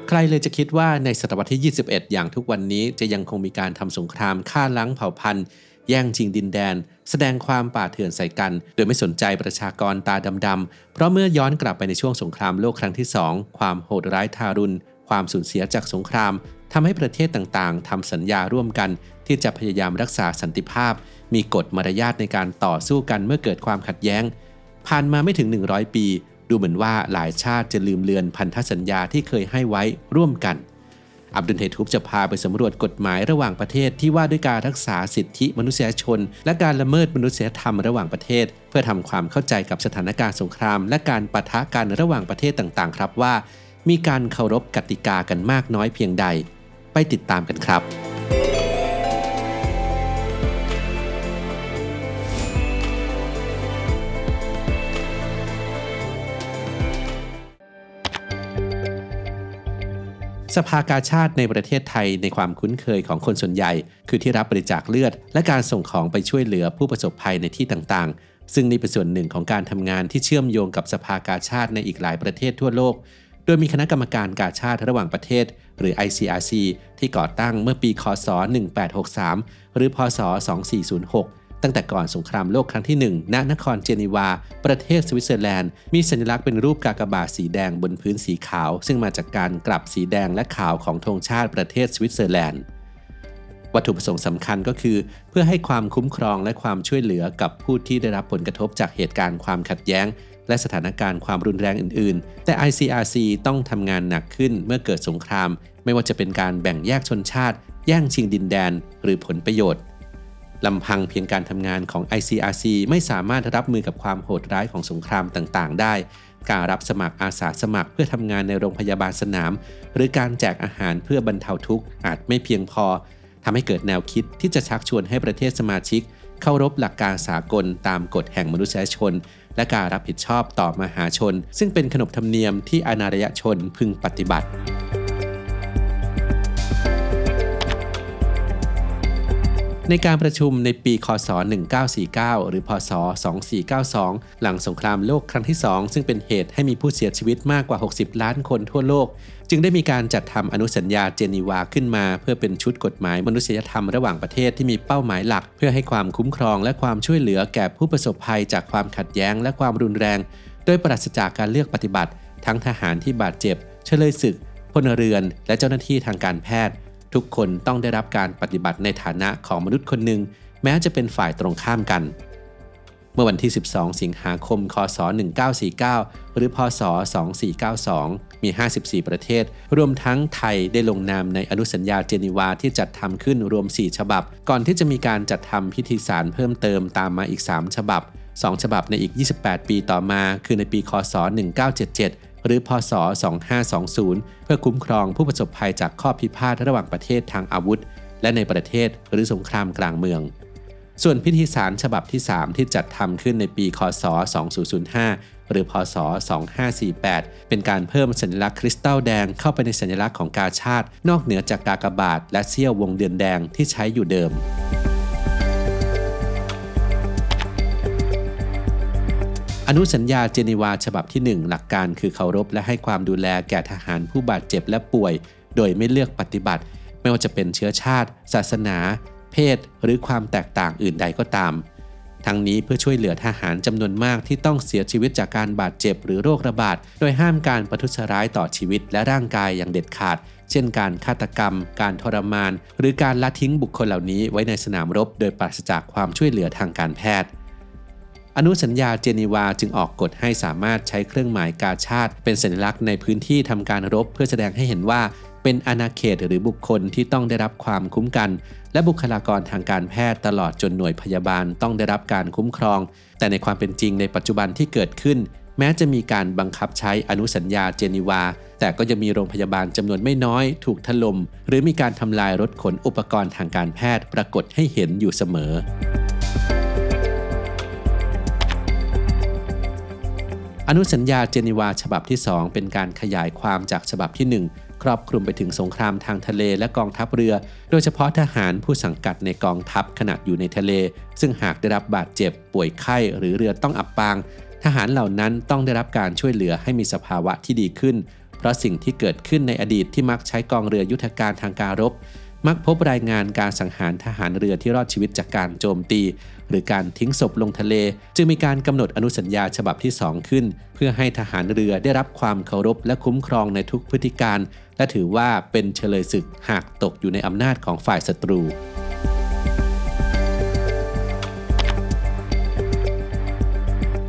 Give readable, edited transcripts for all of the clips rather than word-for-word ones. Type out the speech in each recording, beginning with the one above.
ใครเลยจะคิดว่าในศตวรรษที่ 21 อย่างทุกวันนี้จะยังคงมีการทำสงครามฆ่าล้างเผ่าพันธุ์แย่งชิงดินแดนแสดงความป่าเถื่อนใส่กันโดยไม่สนใจประชากรตาดำๆเพราะเมื่อย้อนกลับไปในช่วงสงครามโลกครั้งที่ 2ความโหดร้ายทารุณความสูญเสียจากสงครามทำให้ประเทศต่างๆทำสัญญาร่วมกันที่จะพยายามรักษาสันติภาพมีกฎมารยาทในการต่อสู้กันเมื่อเกิดความขัดแย้งผ่านมาไม่ถึง100 ปีดูเหมือนว่าหลายชาติจะลืมเลือนพันธสัญญาที่เคยให้ไว้ร่วมกันอับดุลเททูบจะพาไปสำรวจกฎหมายระหว่างประเทศที่ว่าด้วยการรักษาสิทธิมนุษยชนและการละเมิดมนุษยธรรมระหว่างประเทศเพื่อทำความเข้าใจกับสถานการณ์สงครามและการปะทะกันระหว่างประเทศต่างๆครับว่ามีการเคารพกติกากันมากน้อยเพียงใดไปติดตามกันครับสภากาชาดในประเทศไทยในความคุ้นเคยของคนส่วนใหญ่คือที่รับบริจาคเลือดและการส่งของไปช่วยเหลือผู้ประสบภัยในที่ต่างๆซึ่งนี่เป็นส่วนหนึ่งของการทำงานที่เชื่อมโยงกับสภากาชาดในอีกหลายประเทศทั่วโลกโดยมีคณะกรรมการกาชาดระหว่างประเทศหรือ ICRC ที่ก่อตั้งเมื่อปีค.ศ. 1863 หรือพ.ศ. 2406ตั้งแต่ก่อนสงครามโลกครั้งที่ 1 ณ นครเจนีวาประเทศสวิตเซอร์แลนด์มีสัญลักษณ์เป็นรูปกากบาทสีแดงบนพื้นสีขาวซึ่งมาจากการกลับสีแดงและขาวของธงชาติประเทศสวิตเซอร์แลนด์วัตถุประสงค์สำคัญก็คือเพื่อให้ความคุ้มครองและความช่วยเหลือกับผู้ที่ได้รับผลกระทบจากเหตุการณ์ความขัดแย้งและสถานการณ์ความรุนแรงอื่นๆแต่ ICRC ต้องทำงานหนักขึ้นเมื่อเกิดสงครามไม่ว่าจะเป็นการแบ่งแยกชนชาติแย่งชิงดินแดนหรือผลประโยชน์ลำพังเพียงการทำงานของ ICRC ไม่สามารถรับมือกับความโหดร้ายของสงครามต่างๆได้การรับสมัครอาสาสมัครเพื่อทำงานในโรงพยาบาลสนามหรือการแจกอาหารเพื่อบรรเทาทุกข์อาจไม่เพียงพอทำให้เกิดแนวคิดที่จะชักชวนให้ประเทศสมาชิกเคารพหลักการสากลตามกฎแห่งมนุษยชนและการรับผิดชอบต่อมหาชนซึ่งเป็นขนบธรรมเนียมที่อาณาชนพึงปฏิบัติในการประชุมในปีค.ศ. 1949 หรือพ.ศ. 2492 หลังสงครามโลกครั้งที่ 2 ซึ่งเป็นเหตุให้มีผู้เสียชีวิตมากกว่า 60 ล้านคนทั่วโลกจึงได้มีการจัดทำอนุสัญญาเจนีวาขึ้นมาเพื่อเป็นชุดกฎหมายมนุษยธรรมระหว่างประเทศที่มีเป้าหมายหลักเพื่อให้ความคุ้มครองและความช่วยเหลือแก่ผู้ประสบภัยจากความขัดแย้งและความรุนแรงโดยปราศจากการเลือกปฏิบัติทั้งทหารที่บาดเจ็บเฉลยศึกพลเรือนและเจ้าหน้าที่ทางการแพทย์ทุกคนต้องได้รับการปฏิบัติในฐานะของมนุษย์คนหนึ่งแม้จะเป็นฝ่ายตรงข้ามกันเมื่อวันที่ 12 สิงหาคม ค.ศ. 1949 หรือพ.ศ. 2492 มี 54 ประเทศรวมทั้งไทยได้ลงนามในอนุสัญญาเจนีวาที่จัดทำขึ้นรวม 4 ฉบับก่อนที่จะมีการจัดทำพิธีสารเพิ่มเติมตามมาอีก 3 ฉบับ 2 ฉบับในอีก 28 ปีต่อมาคือในปี ค.ศ. 1977หรือพ.ศ. 2520 เพื่อคุ้มครองผู้ประสบภัยจากข้อพิพาทระหว่างประเทศทางอาวุธและในประเทศหรือสงครามกลางเมืองส่วนพิธีสารฉบับที่ 3 ที่จัดทำขึ้นในปี ค.ศ. 2005 หรือพ.ศ. 2548 เป็นการเพิ่มสัญลักษณ์คริสตัลแดงเข้าไปในสัญลักษณ์ของกาชาดนอกเหนือจากกากบาทและเสี้ยววงเดือนแดงที่ใช้อยู่เดิมอนุสัญญาเจนีวาฉบับที่ 1 หลักการคือเคารพและให้ความดูแลแก่ทหารผู้บาดเจ็บและป่วยโดยไม่เลือกปฏิบัติไม่ว่าจะเป็นเชื้อชาติศาสนาเพศหรือความแตกต่างอื่นใดก็ตามทั้งนี้เพื่อช่วยเหลือทหารจำนวนมากที่ต้องเสียชีวิตจากการบาดเจ็บหรือโรคระบาดโดยห้ามการประทุษร้ายต่อชีวิตและร่างกายอย่างเด็ดขาดเช่นการฆาตกรรมการทรมานหรือการละทิ้งบุคคลเหล่านี้ไว้ในสนามรบโดยปราศจากความช่วยเหลือทางการแพทย์อนุสัญญาเจนีวาจึงออกกฎให้สามารถใช้เครื่องหมายกาชาดเป็นสัญลักษณ์ในพื้นที่ทำการรบเพื่อแสดงให้เห็นว่าเป็นอาณาเขตหรือบุคคลที่ต้องได้รับความคุ้มกันและบุคลากรทางการแพทย์ตลอดจนหน่วยพยาบาลต้องได้รับการคุ้มครองแต่ในความเป็นจริงในปัจจุบันที่เกิดขึ้นแม้จะมีการบังคับใช้อนุสัญญาเจนีวาแต่ก็ยังมีโรงพยาบาลจำนวนไม่น้อยถูกถล่มหรือมีการทำลายรถขนอุปกรณ์ทางการแพทย์ปรากฏให้เห็นอยู่เสมออนุสัญญาเจนีวาฉบับที่ 2 เป็นการขยายความจากฉบับที่ 1 ครอบคลุมไปถึงสงครามทางทะเลและกองทัพเรือโดยเฉพาะทหารผู้สังกัดในกองทัพขณะอยู่ในทะเลซึ่งหากได้รับบาดเจ็บป่วยไข้หรือเรือต้องอับปางทหารเหล่านั้นต้องได้รับการช่วยเหลือให้มีสภาวะที่ดีขึ้น เพราะสิ่งที่เกิดขึ้นในอดีตที่มักใช้กองเรือยุทธการทางการรบมักพบรายงานการสังหารทหารเรือที่รอดชีวิตจากการโจมตีหรือการทิ้งศพลงทะเลจึงมีการกำหนดอนุสัญญาฉบับที่ 2 ขึ้นเพื่อให้ทหารเรือได้รับความเคารพและคุ้มครองในทุกพฤติการและถือว่าเป็นเฉลยศึกหากตกอยู่ในอำนาจของฝ่ายศัตรู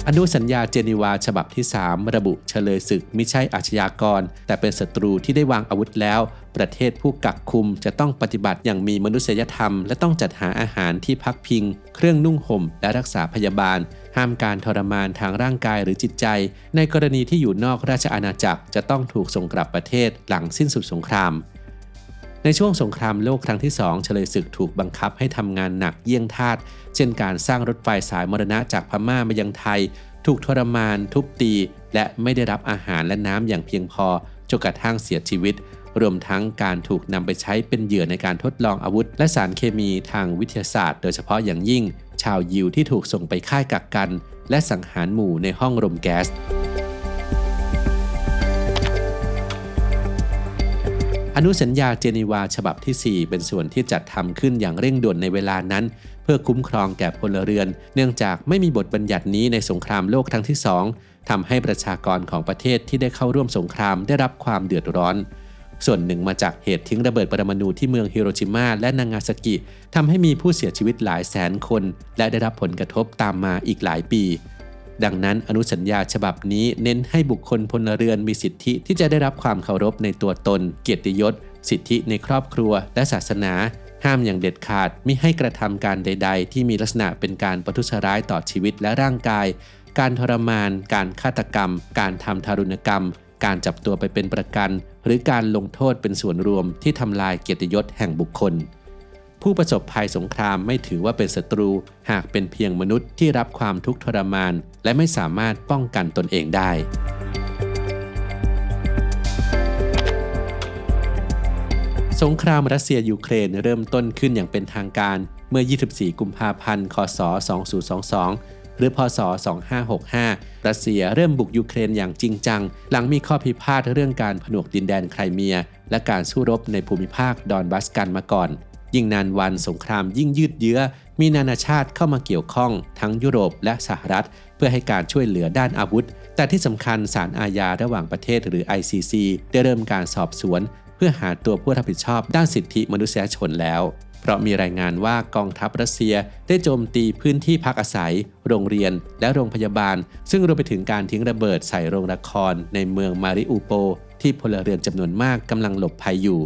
อนุสัญญาเจนีวาฉบับที่ 3 ระบุเฉลยศึกมิใช่อาชญากรแต่เป็นศัตรูที่ได้วางอาวุธแล้วประเทศผู้กักคุมจะต้องปฏิบัติอย่างมีมนุษยธรรมและต้องจัดหาอาหารที่พักพิงเครื่องนุ่งห่มและรักษาพยาบาลห้ามการทรมานทางร่างกายหรือจิตใจในกรณีที่อยู่นอกราชอาณาจักรจะต้องถูกส่งกลับประเทศหลังสิ้นสุดสงครามในช่วงสงครามโลกครั้งที่ 2เฉลยศึกถูกบังคับให้ทำงานหนักเยี่ยงทาสเช่นการสร้างรถไฟสายมรณะจากพม่ามายังไทยถูกทรมานทุบตีและไม่ได้รับอาหารและน้ำอย่างเพียงพอจนกระทั่งเสียชีวิตรวมทั้งการถูกนำไปใช้เป็นเหยื่อในการทดลองอาวุธและสารเคมีทางวิทยาศาสตร์โดยเฉพาะอย่างยิ่งชาวยิวที่ถูกส่งไปค่ายกักกันและสังหารหมู่ในห้องรมแก๊สอนุสัญญาเจนีวาฉบับที่ 4เป็นส่วนที่จัดทำขึ้นอย่างเร่งด่วนในเวลานั้นเพื่อคุ้มครองแก่พลเรือนเนื่องจากไม่มีบทบัญญัตินี้ในสงครามโลกครั้งที่ 2ทำให้ประชากรของประเทศที่ได้เข้าร่วมสงครามได้รับความเดือดร้อนส่วนหนึ่งมาจากเหตุทิ้งระเบิดปรมาณูที่เมืองฮิโรชิมาและนางาซากิทำให้มีผู้เสียชีวิตหลายแสนคนและได้รับผลกระทบตามมาอีกหลายปีดังนั้นอนุสัญญาฉบับนี้เน้นให้บุคคลพลเรือนมีสิทธิที่จะได้รับความเคารพในตัวตนเกียรติยศสิทธิในครอบครัวและศาสนาห้ามอย่างเด็ดขาดมิให้กระทำการใดๆที่มีลักษณะเป็นการประทุษร้ายต่อชีวิตและร่างกายการทรมานการฆาตกรรมการทำทารุณกรรมการจับตัวไปเป็นประกันหรือการลงโทษเป็นส่วนรวมที่ทำลายเกียรติยศแห่งบุคคลผู้ประสบภัยสงครามไม่ถือว่าเป็นศัตรูหากเป็นเพียงมนุษย์ที่รับความทุกข์ทรมานและไม่สามารถป้องกันตนเองได้สงครามรัสเซียยูเครนเริ่มต้นขึ้นอย่างเป็นทางการเมื่อ 24 กุมภาพันธ์ คศ 2022 หรือ พศ 2565 รัสเซียเริ่มบุกยูเครนอย่างจริงจังหลังมีข้อพิพาทเรื่องการผนวกดินแดนไครเมียและการสู้รบในภูมิภาคดอนบัสกันมาก่อนยิ่งนานวันสงครามยิ่งยืดเยื้อมีนานาชาติเข้ามาเกี่ยวข้องทั้งยุโรปและสหรัฐเพื่อให้การช่วยเหลือด้านอาวุธแต่ที่สำคัญศาลอาญาระหว่างประเทศหรือ ICC ได้เริ่มการสอบสวนเพื่อหาตัวผู้รับผิดชอบด้านสิทธิมนุษยชนแล้วเพราะมีรายงานว่ากองทัพรัสเซียได้โจมตีพื้นที่พักอาศัยโรงเรียนและโรงพยาบาลซึ่งรวมไปถึงการทิ้งระเบิดใส่โรงละครในเมืองมาริอูโปลที่พลเรือนจำนวนมากกำลังหลบภัยอยู่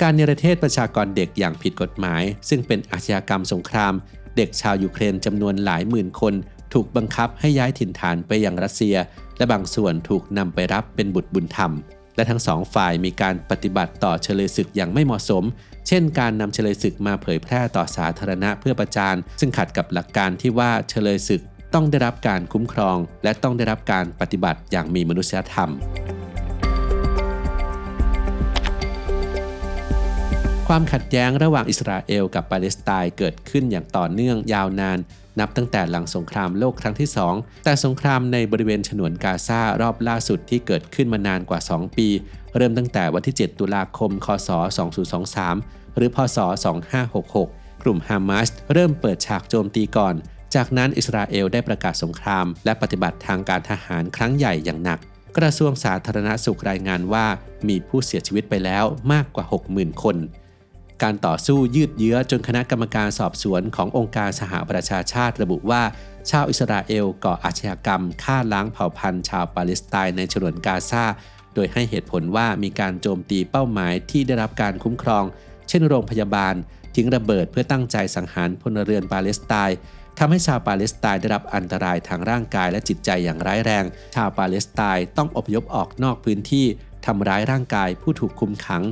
การเนรเทศประชากรเด็กอย่างผิดกฎหมายซึ่งเป็นอาชญากรรมสงครามเด็กชาวยูเครนจำนวนหลายหมื่นคนถูกบังคับให้ย้ายถิ่นฐานไปยังรัสเซียและบางส่วนถูกนำไปรับเป็นบุตรบุญธรรมและทั้งสองฝ่ายมีการปฏิบัติต่อเฉลยศึกอย่างไม่เหมาะสมเช่นการนำเฉลยศึกมาเผยแพร่ต่อสาธารณะเพื่อประจานซึ่งขัดกับหลักการที่ว่าเฉลยศึกต้องได้รับการคุ้มครองและต้องได้รับการปฏิบัติอย่างมีมนุษยธรรมความขัดแย้งระหว่างอิสราเอลกับปาเลสไตน์เกิดขึ้นอย่างต่อเนื่องยาวนานนับตั้งแต่หลังสงครามโลกครั้งที่ 2แต่สงครามในบริเวณฉนวนกาซารอบล่าสุดที่เกิดขึ้นมานานกว่า2ปีเริ่มตั้งแต่วันที่7ตุลาคมคศ2023หรือพศ2566กลุ่มฮามาสเริ่มเปิดฉากโจมตีก่อนจากนั้นอิสราเอลได้ประกาศสงครามและปฏิบัติทางการทหารครั้งใหญ่อย่างหนักกระทรวงสาธารณสุขรายงานว่ามีผู้เสียชีวิตไปแล้วมากกว่า 60,000 คนการต่อสู้ยืดเยื้อจนคณะกรรมการสอบสวนขององค์การสหประชาชาติระบุว่าชาวอิสราเอลก่ออาชญากรรมฆ่าล้างเผ่าพันธุ์ชาวปาเลสไตน์ในฉนวนกาซาโดยให้เหตุผลว่ามีการโจมตีเป้าหมายที่ได้รับการคุ้มครองเช่นโรงพยาบาลทิ้งระเบิดเพื่อตั้งใจสังหารพลเรือนปาเลสไตน์ทำให้ชาวปาเลสไตน์ได้รับอันตรายทางร่างกายและจิตใจอย่างร้ายแรงชาวปาเลสไตน์ต้องอพยพออกนอกพื้นที่ทำร้ายร่างกายผู้ถูกคุมขัง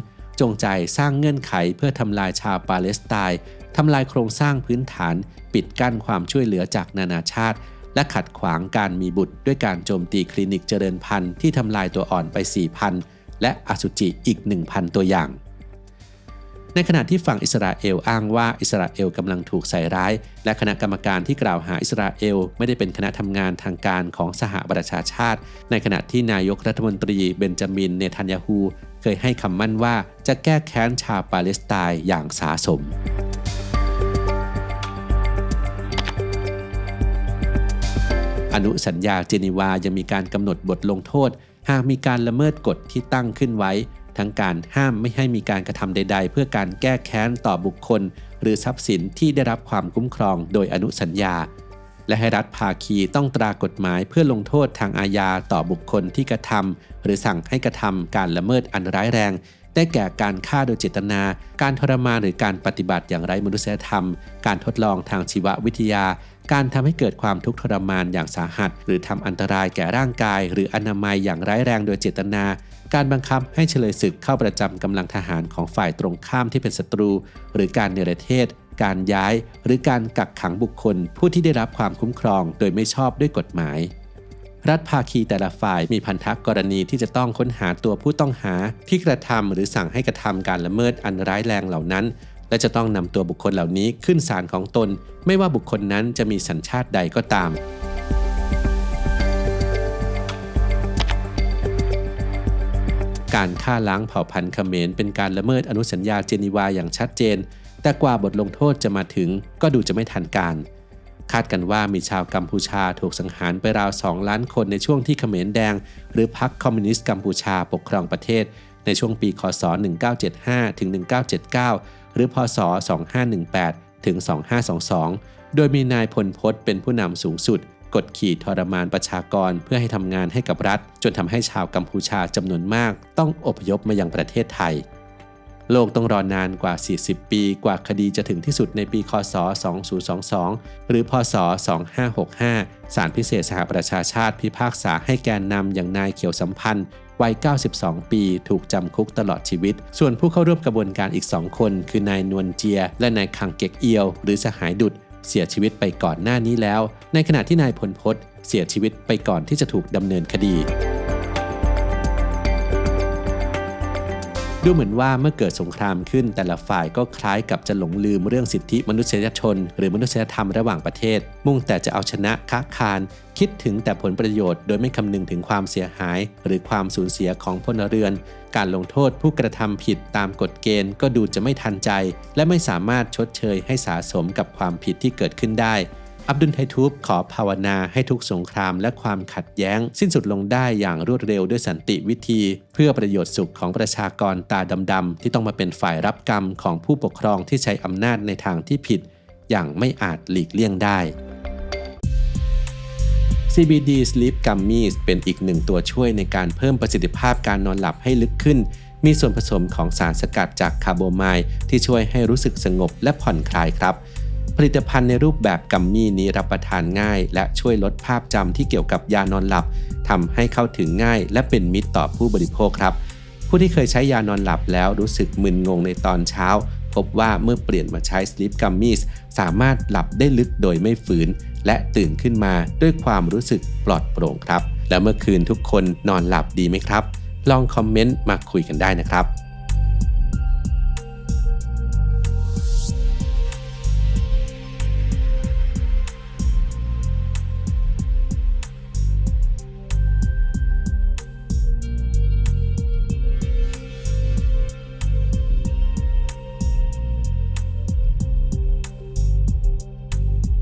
จงใจสร้างเงื่อนไขเพื่อทำลายชาวปาเลสไตน์ทำลายโครงสร้างพื้นฐานปิดกั้นความช่วยเหลือจากนานาชาติและขัดขวางการมีบุตรด้วยการโจมตีคลินิกเจริญพันธุ์ที่ทำลายตัวอ่อนไป 4,000 และอสุจิอีก 1,000 ตัวอย่างใน ในขณะที่ฝั่งอิสราเอลอ้างว่าอิสราเอลกำลังถูกใส่ร้ายและคณะกรรมการที่กล่าวหาอิสราเอลไม่ได้เป็นคณะทำงานทางการของสหประชาชาติในขณะที่นายกรัฐมนตรีเบนจามินเนทันยาฮูเคยให้คำมั่นว่าจะแก้แค้นชาวปาเลสไตน์อย่างสาสมอนุสัญญาเจนีวายังมีการกำหนดบทลงโทษหากมีการละเมิดกฎที่ตั้งขึ้นไว้ทั้งการห้ามไม่ให้มีการกระทำใดๆเพื่อการแก้แค้นต่อบุคคลหรือทรัพย์สินที่ได้รับความคุ้มครองโดยอนุสัญญาและให้รัฐภาคีต้องตรากฎหมายเพื่อลงโทษทางอาญาต่อบุคคลที่กระทำหรือสั่งให้กระทำการละเมิดอันร้ายแรงได้แก่การฆ่าโดยเจตนาการทรมานหรือการปฏิบัติอย่างไร้มนุษยธรรมการทดลองทางชีววิทยาการทำให้เกิดความทุกข์ทรมานอย่างสาหัสหรือทำอันตรายแก่ร่างกายหรืออนามัยอย่างร้ายแรงโดยเจตนาการบังคับให้เฉลยศึกเข้าประจำกำลังทหารของฝ่ายตรงข้ามที่เป็นศัตรูหรือการเนรเทศการย้ายหรือการกักขังบุคคลผู้ที่ได้รับความคุ้มครองโดยไม่ชอบด้วยกฎหมายรัฐภาคีแต่ละฝ่ายมีพันธกรณีที่จะต้องค้นหาตัวผู้ต้องหาที่กระทำหรือสั่งให้กระทำการละเมิดอันร้ายแรงเหล่านั้นและจะต้องนำตัวบุคคลเหล่านี้ขึ้นศาลของตนไม่ว่าบุคคลนั้นจะมีสัญชาติใดก็ตามการฆ่าล้างเผ่าพันธุ์เขมรเป็นการละเมิดอนุสัญญาเจนีวาอย่างชัดเจนแต่กว่าบทลงโทษจะมาถึงก็ดูจะไม่ทันการคาดกันว่ามีชาวกัมพูชาถูกสังหารไปราว 2 ล้านคนในช่วงที่เขมรแดงหรือพรรคคอมมิวนิสต์กัมพูชาปกครองประเทศในช่วงปีคศ1975ถึง1979หรือพศ2518ถึง2522โดยมีนายพลพตเป็นผู้นำสูงสุดกดขี่ทรมานประชากรเพื่อให้ทำงานให้กับรัฐจนทำให้ชาวกัมพูชาจำนวนมากต้องอพยพมายังประเทศไทยโลกต้องรอนานกว่า40ปีกว่าคดีจะถึงที่สุดในปีคศ2022หรือพศ2565ศาลพิเศษสหประชาชาติพิพากษาให้แกนนำอย่างนายเขียวสัมพันธ์วัย92ปีถูกจำคุกตลอดชีวิตส่วนผู้เข้าร่วมกระบวนการอีก2คนคือนายนวลเจียและนายคังเก็กเอียวหรือสหายดุษเสียชีวิตไปก่อนหน้านี้แล้วในขณะที่นายพลพตเสียชีวิตไปก่อนที่จะถูกดำเนินคดีดูเหมือนว่าเมื่อเกิดสงครามขึ้นแต่ละฝ่ายก็คล้ายกับจะหลงลืมเรื่องสิทธิมนุษยชนหรือมนุษยธรรมระหว่างประเทศมุ่งแต่จะเอาชนะค้าคานคิดถึงแต่ผลประโยชน์โดยไม่คำนึงถึงความเสียหายหรือความสูญเสียของพลเรือนการลงโทษผู้กระทำผิดตามกฎเกณฑ์ก็ดูจะไม่ทันใจและไม่สามารถชดเชยให้สะสมกับความผิดที่เกิดขึ้นได้อับดุลไททูบขอภาวนาให้ทุกสงครามและความขัดแย้งสิ้นสุดลงได้อย่างรวดเร็วด้วยสันติวิธีเพื่อประโยชน์สุขของประชากรตาดำๆที่ต้องมาเป็นฝ่ายรับกรรมของผู้ปกครองที่ใช้อำนาจในทางที่ผิดอย่างไม่อาจหลีกเลี่ยงได้ CBD Sleep Gummies เป็นอีกหนึ่งตัวช่วยในการเพิ่มประสิทธิภาพการนอนหลับให้ลึกขึ้นมีส่วนผสมของสารสกัดจากคาโบไมล์ที่ช่วยให้รู้สึกสงบและผ่อนคลายครับผลิตภัณฑ์ในรูปแบบกัมมี่นี้รับประทานง่ายและช่วยลดภาพจำที่เกี่ยวกับยานอนหลับทำให้เข้าถึงง่ายและเป็นมิตรต่อผู้บริโภคครับผู้ที่เคยใช้ยานอนหลับแล้วรู้สึกมึนงงในตอนเช้าพบว่าเมื่อเปลี่ยนมาใช้ Sleep Gummies สามารถหลับได้ลึกโดยไม่ฝืนและตื่นขึ้นมาด้วยความรู้สึกปลอดโปร่งครับแล้วเมื่อคืนทุกคนนอนหลับดีไหมครับลองคอมเมนต์มาคุยกันได้นะครับ